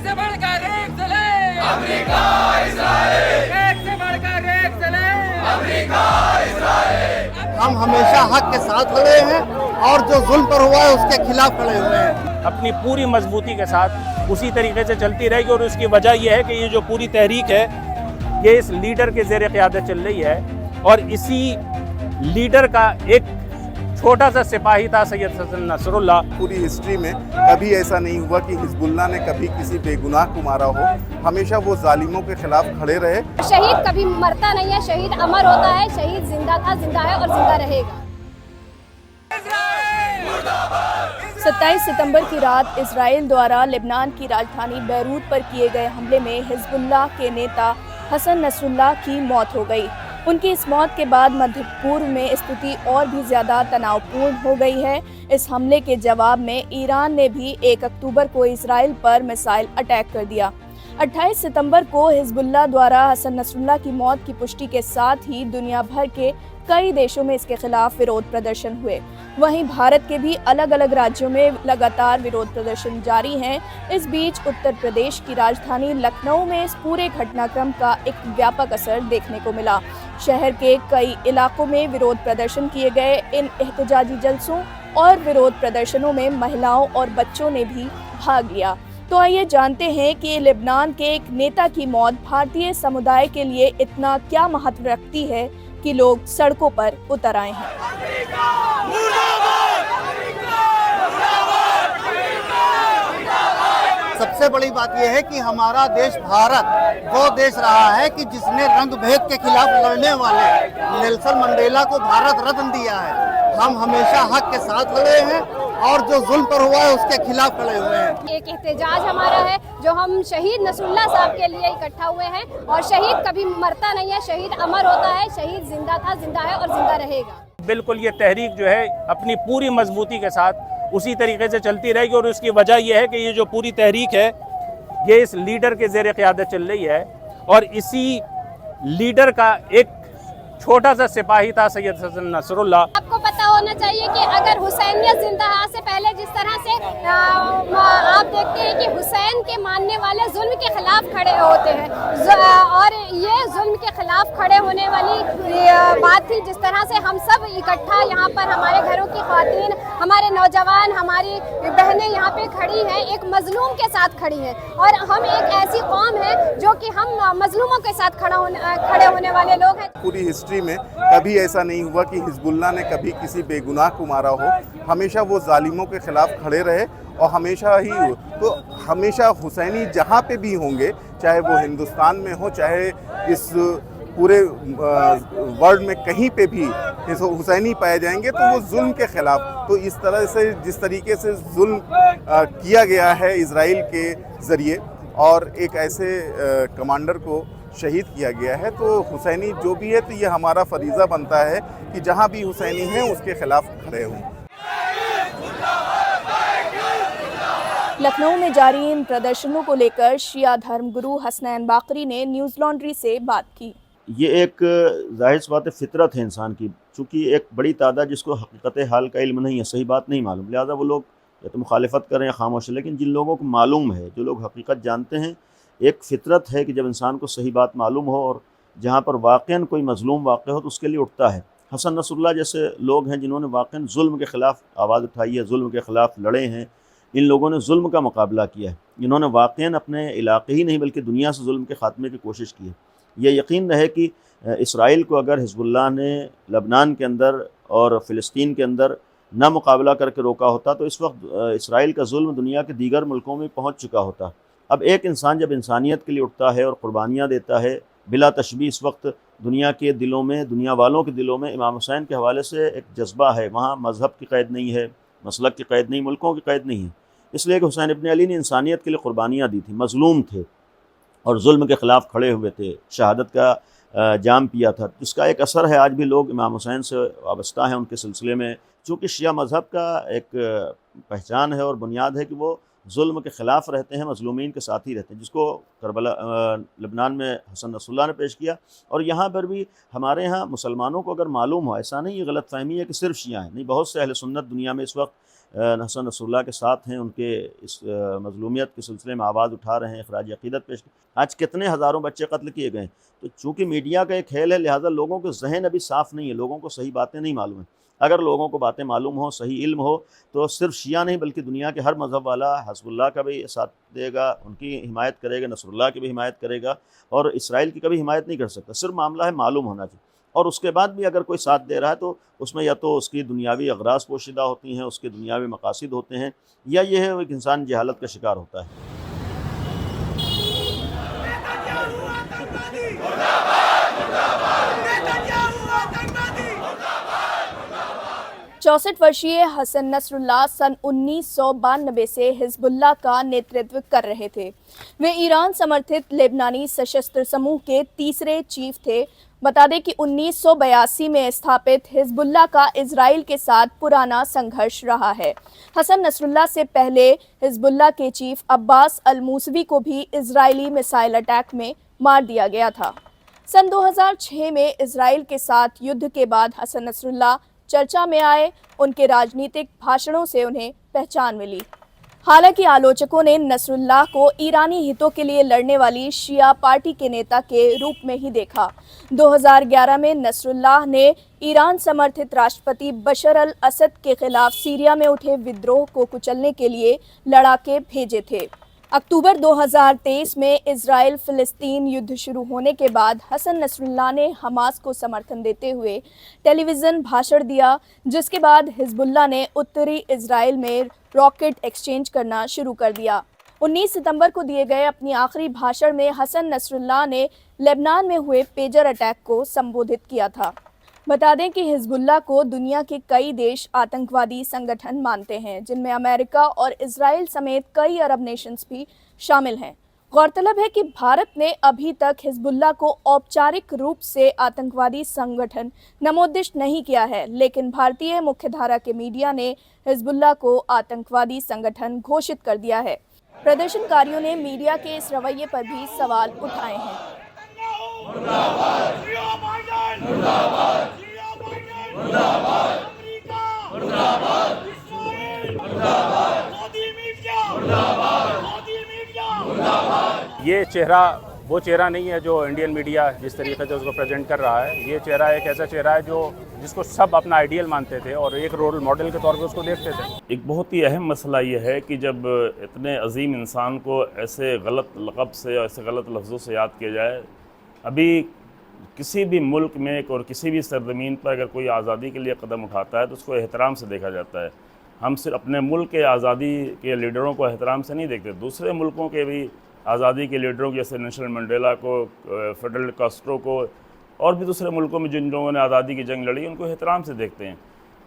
से बढ़कर एक चले, अमेरिका इजराइल, एक से बढ़कर एक चले, अमेरिका इजराइल। हम हमेशा हक के साथ खड़े हैं और जो जुल्म पर हुआ है उसके खिलाफ खड़े हुए हैं। अपनी पूरी मजबूती के साथ उसी तरीके से चलती रहेगी और उसकी वजह यह है कि ये जो पूरी तहरीक है ये इस लीडर के ज़ेर क़यादत चल रही है और इसी लीडर का एक छोटा सा सिपाही था सैयद हसन नसरुल्लाह। पूरी हिस्ट्री में कभी ऐसा नहीं हुआ कि हिजबुल्लाह ने कभी किसी बेगुनाह को मारा हो। हमेशा वो जालिमों के खिलाफ खड़े रहे। शहीद कभी मरता नहीं है, शहीद अमर होता है। शहीद जिंदा था, जिंदा है और जिंदा रहेगा। 27 सितंबर की रात इजराइल द्वारा लेबनान की राजधानी बैरूत पर किए गए हमले में हिजबुल्लाह के नेता हसन नसरुल्लाह की मौत हो गई। उनकी इस मौत के बाद मध्य पूर्व में स्थिति और भी ज़्यादा तनावपूर्ण हो गई है। इस हमले के जवाब में ईरान ने भी 1 अक्टूबर को इजराइल पर मिसाइल अटैक कर दिया। 28 सितंबर को हिजबुल्लाह द्वारा हसन नसरुल्लाह की मौत की पुष्टि के साथ ही दुनिया भर के कई देशों में इसके खिलाफ विरोध प्रदर्शन हुए। वहीं भारत के भी अलग अलग राज्यों में लगातार विरोध प्रदर्शन जारी हैं। इस बीच उत्तर प्रदेश की राजधानी लखनऊ में इस पूरे घटनाक्रम का एक व्यापक असर देखने को मिला। शहर के कई इलाकों में विरोध प्रदर्शन किए गए। इन एहतजाजी जलसों और विरोध प्रदर्शनों में महिलाओं और बच्चों ने भी भाग लिया। तो आइए जानते हैं कि लेबनान के एक नेता की मौत भारतीय समुदाय के लिए इतना क्या महत्व रखती है कि लोग सड़कों पर उतर आए हैं। सबसे बड़ी बात यह है कि हमारा देश भारत वो देश रहा है कि जिसने रंग भेद के खिलाफ लड़ने वाले नेल्सन मंडेला को भारत रत्न दिया है। हम हमेशा हक के साथ खड़े हैं और जो जुल्म पर हुआ है उसके खिलाफ खड़े हुए हैं। एक एहतजाज हमारा है जो हम शहीद नसरुल्लाह साहब के लिए इकट्ठा हुए हैं। और शहीद कभी मरता नहीं है, शहीद अमर होता है। शहीद जिंदा था, जिंदा है और जिंदा रहेगा। बिल्कुल ये तहरीक जो है अपनी पूरी मजबूती के साथ उसी तरीके से चलती रहेगी और उसकी वजह यह है कि ये जो पूरी तहरीक है ये इस लीडर के ज़ेर क़यादत चल रही है और इसी लीडर का एक छोटा सा सिपाही था सैयद हसन नसरुल्लाह। आपको पता होना चाहिए कि अगर हुसैनियत जिंदा से पहले जिस तरह से आप देखते हैं कि हुसैन के मानने वाले जुल्म के खिलाफ खड़े होते हैं और ये जुल्म के खिलाफ खड़े होने वाली बात थी। जिस तरह से हम सब इकट्ठा यहाँ पर हमारे घरों की ख़वातीन, हमारे नौजवान, हमारी बहनें यहाँ पे खड़ी हैं, एक मजलूम के साथ खड़ी हैं। और हम एक ऐसी कौम है जो कि हम मजलूमों के साथ खड़े होने वाले लोग हैं। पूरी हिस्ट्री में कभी ऐसा नहीं हुआ कि हिजबुल्लाह ने कभी किसी बेगुनाह को मारा हो। हमेशा वो जालिमों के खिलाफ खड़े रहे और हमेशा हुसैनी जहाँ पे भी होंगे, चाहे वो हिंदुस्तान में हो, चाहे इस पूरे वर्ल्ड में कहीं पे भी हुसैनी पाए जाएंगे तो वो जुल्म के खिलाफ। तो इस तरह से जिस तरीके से जुल्म किया गया है इजराइल के ज़रिए और एक ऐसे कमांडर को शहीद किया गया है, तो हुसैनी जो भी है तो ये हमारा फरीज़ा बनता है कि जहाँ भी हुसैनी हैं उसके खिलाफ खड़े हों। लखनऊ में जारी इन प्रदर्शनों को लेकर शिया धर्मगुरु हसनैन बाकरी ने न्यूज़ लॉन्ड्री से बात की। ये एक ज़ाहिर सी बात है, फितरत है इंसान की। चूँकि एक बड़ी तादाद जिसको हकीकत हाल का इल्म नहीं है, सही बात नहीं मालूम, लिहाजा वो लोग या तो मुखालिफत करें या खामोश है। लेकिन जिन लोगों को मालूम है, जो लोग हकीकत जानते हैं, एक फ़ितरत है कि जब इंसान को सही बात मालूम हो और जहाँ पर वाक़ईन कोई मज़लूम वाक़ हो तो उसके लिए उठता है। हसन नसरुल्लाह जैसे लोग हैं जिन्होंने वाक़ईन जुल्म के ख़िलाफ़ आवाज़ उठाई है, जुल्म के ख़िलाफ़ लड़े हैं। इन लोगों ने जुल्म का मुकाबला किया है। इन्होंने वाक़ईन अपने इलाके ही नहीं बल्कि दुनिया से जुल्म के ख़ात्मे की कोशिश की है। ये यकीन रहे कि इसराइल को अगर हिजबुल्लाह ने लबनान के अंदर और फ़िलिस्तीन के अंदर ना मुकाबला करके रोका होता तो इस वक्त इसराइल का जुल्म दुनिया के दीगर मुल्कों में पहुँच चुका होता। अब एक इंसान जब इंसानियत के लिए उठता है और क़ुरबानियाँ देता है, बिला तशबीह इस वक्त दुनिया के दिलों में, दुनिया वालों के दिलों में इमाम हुसैन के हवाले से एक जज्बा है। वहाँ मज़हब की क़ैद नहीं है, मसलक की क़ैद नहीं, मुल्कों की क़ैद नहीं है। इसलिए कि हुसैन इब्न अली ने इंसानियत के लिए क़ुरबानियाँ दी थी, मज़लूम थे और जुल्म के ख़िलाफ़ खड़े हुए थे, शहादत का जाम पिया था, जिसका एक असर है। आज भी लोग इमाम हुसैन से वाबस्ता हैं उनके सिलसिले में। चूँकि शिया मज़हब का एक पहचान है और बुनियाद है कि वो जुल्म के ख़िलाफ़ रहते हैं, मज़लूमीन के साथ ही रहते हैं, जिसको करबला लबनान में हसन नसरुल्लाह ने पेश किया। और यहाँ पर भी हमारे यहाँ मुसलमानों को अगर मालूम हो, ऐसा नहीं ये गलत फ़हमी है कि सिर्फ शिया हैं, नहीं, बहुत से अहले सुन्नत दुनिया में इस वक्त हसन नसरुल्लाह के साथ हैं, उनके इस मज़लूमियत के सिलसिले में आवाज़ उठा रहे हैं, ख़राज अक़ीदत पेश। आज कितने हज़ारों बच्चे कत्ल किए गए। तो चूँकि मीडिया का एक खेल है, लिहाजा लोगों के जहन अभी साफ़ नहीं है, लोगों को सही बातें नहीं मालूम हैं। अगर लोगों को बातें मालूम हो, सही इल्म हो, तो सिर्फ शिया नहीं बल्कि दुनिया के हर मज़हब वाला हिज़्बुल्लाह का भी साथ देगा, उनकी हिमायत करेगा, नसरुल्लाह की भी हिमायत करेगा, और इसराइल की कभी हिमायत नहीं कर सकता। सिर्फ मामला है मालूम होना चाहिए। और उसके बाद भी अगर कोई साथ दे रहा है तो उसमें या तो उसकी दुनियावी अगराज़ पोशीदा होती हैं, उसके दुनियावी मकासिद होते हैं, या ये है एक इंसान जहालत का शिकार होता है। 64 वर्षीय हसन नसरुल्लाह सन 1992 से हिजबुल्लाह का नेतृत्व कर रहे थे। वे ईरान समर्थित लेबनानी सशस्त्र समूह के तीसरे चीफ थे। बता दें कि 1982 में स्थापित हिजबुल्लाह का इजराइल के साथ पुराना संघर्ष रहा है। हसन नसरुल्लाह से पहले हिजबुल्लाह के चीफ अब्बास अल-मूसवी को भी इजरायली मिसाइल अटैक में मार दिया गया था। सन 2006 में इजराइल के साथ युद्ध के बाद हसन नसरुल्लाह चर्चा में आए। उनके राजनीतिक भाषणों से उन्हें पहचान मिली। हालांकि आलोचकों ने नसरुल्लाह को ईरानी हितों के लिए लड़ने वाली शिया पार्टी के नेता के रूप में ही देखा। 2011 में नसरुल्लाह ने ईरान समर्थित राष्ट्रपति बशर अल असद के खिलाफ सीरिया में उठे विद्रोह को कुचलने के लिए लड़ाके भेजे थे। अक्टूबर 2023 में इजराइल फिलिस्तीन युद्ध शुरू होने के बाद हसन नसरुल्लाह ने हमास को समर्थन देते हुए टेलीविज़न भाषण दिया, जिसके बाद हिजबुल्लाह ने उत्तरी इजराइल में रॉकेट एक्सचेंज करना शुरू कर दिया। 19 सितंबर को दिए गए अपनी आखिरी भाषण में हसन नसरुल्लाह ने लेबनान में हुए पेजर अटैक को संबोधित किया था। बता दें कि हिजबुल्लाह को दुनिया के कई देश आतंकवादी संगठन मानते हैं, जिनमें अमेरिका और इजराइल समेत कई अरब नेशंस भी शामिल हैं। गौरतलब है कि भारत ने अभी तक हिजबुल्लाह को औपचारिक रूप से आतंकवादी संगठन नमोदिष्ट नहीं किया है, लेकिन भारतीय मुख्यधारा के मीडिया ने हिजबुल्लाह को आतंकवादी संगठन घोषित कर दिया है। प्रदर्शनकारियों ने मीडिया के इस रवैये पर भी सवाल उठाए हैं। ये चेहरा वो चेहरा नहीं है जो इंडियन मीडिया जिस तरीके से उसको प्रेजेंट कर रहा है। ये चेहरा एक ऐसा चेहरा है जिसको सब अपना आइडियल मानते थे और एक रोल मॉडल के तौर पे उसको देखते थे। एक बहुत ही अहम मसला ये है कि जब इतने अजीम इंसान को ऐसे गलत लक़ब से, ऐसे गलत लफ्ज़ों से याद किया जाए, अभी किसी भी मुल्क में और किसी भी सरजमीन पर अगर कोई आज़ादी के लिए कदम उठाता है तो उसको एहतराम से देखा जाता है। हम सिर्फ अपने मुल्क के आज़ादी के लीडरों को एहतराम से नहीं देखते, दूसरे मुल्कों के भी आज़ादी के लीडरों जैसे नेल्सन मंडेला को, फिडेल कास्ट्रो को और भी दूसरे मुल्कों में जिन लोगों ने आज़ादी की जंग लड़ी उनको एहतराम से देखते हैं।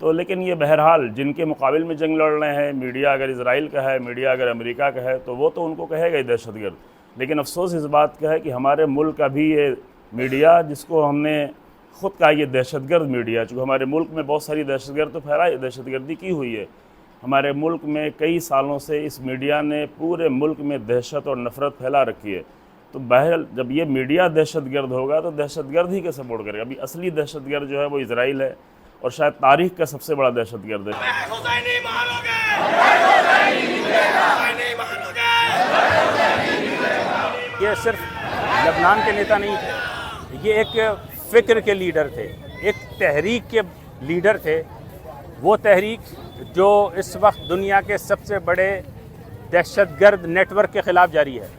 तो लेकिन ये बहरहाल जिनके मुकाबिल में जंग लड़ रहे हैं, मीडिया अगर इजराइल का है, मीडिया अगर अमेरिका का है, तो वो तो उनको कहेगा ही दहशतगर्द। लेकिन अफसोस इस बात का है कि हमारे मुल्क का भी ये मीडिया, जिसको हमने ख़ुद कहा ये दहशतगर्द मीडिया, चूँकि हमारे मुल्क में बहुत सारी दहशतगर्दी की हुई है। हमारे मुल्क में कई सालों से इस मीडिया ने पूरे मुल्क में दहशत और नफ़रत फैला रखी है। तो बहरहाल जब ये मीडिया दहशतगर्द होगा तो दहशतगर्द ही का सपोर्ट करेगा। अभी असली दहशतगर्द जो है वो इजराइल है और शायद तारीख़ का सबसे बड़ा दहशतगर्द है। ये सिर्फ लेबनान के नेता नहीं थे, ये एक फ़िक्र के लीडर थे, एक तहरीक के लीडर थे। वो तहरीक जो इस वक्त दुनिया के सबसे बड़े दहशतगर्द नेटवर्क के ख़िलाफ़ जारी है।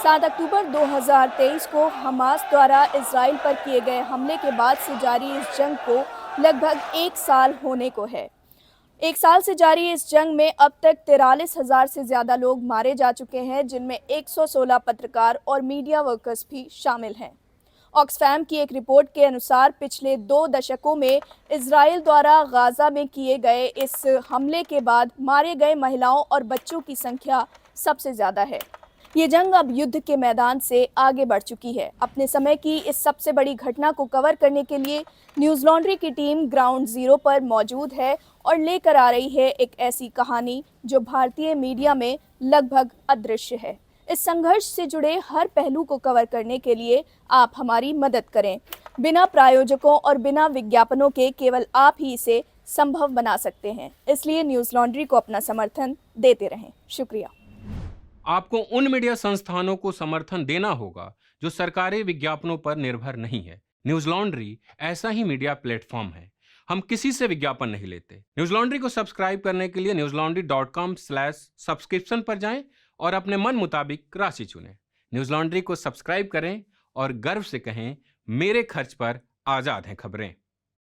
7 अक्टूबर 2023 को हमास द्वारा इजराइल पर किए गए हमले के बाद से जारी इस जंग को लगभग 1 साल होने को है। 1 साल से जारी इस जंग में अब तक 43,000 से ज़्यादा लोग मारे जा चुके हैं, जिनमें 116 पत्रकार और मीडिया वर्कर्स भी शामिल हैं। ऑक्सफैम की एक रिपोर्ट के अनुसार पिछले 2 दशकों में इजराइल द्वारा गाज़ा में किए गए इस हमले के बाद मारे गए महिलाओं और बच्चों की संख्या सबसे ज़्यादा है। ये जंग अब युद्ध के मैदान से आगे बढ़ चुकी है। अपने समय की इस सबसे बड़ी घटना को कवर करने के लिए न्यूज़ लॉन्ड्री की टीम ग्राउंड ज़ीरो पर मौजूद है और लेकर आ रही है एक ऐसी कहानी जो भारतीय मीडिया में लगभग अदृश्य है। इस संघर्ष से जुड़े हर पहलू को कवर करने के लिए आप हमारी मदद करें। बिना प्रायोजकों और बिना विज्ञापनों के केवल आप ही इसे संभव बना सकते हैं। इसलिए न्यूज़ लॉन्ड्री को अपना समर्थन देते रहें। शुक्रिया। आपको उन मीडिया संस्थानों को समर्थन देना होगा जो सरकारी विज्ञापनों पर निर्भर नहीं है। न्यूज़ लॉन्ड्री ऐसा ही मीडिया प्लेटफॉर्म है। हम किसी से विज्ञापन नहीं लेते। न्यूज़ लॉन्ड्री को सब्सक्राइब करने के लिए newslaundry.com/subscription पर जाएं और अपने मन मुताबिक राशि चुनें। न्यूज़ लॉन्ड्री को सब्सक्राइब करें और गर्व से कहें, मेरे खर्च पर आज़ाद हैं खबरें।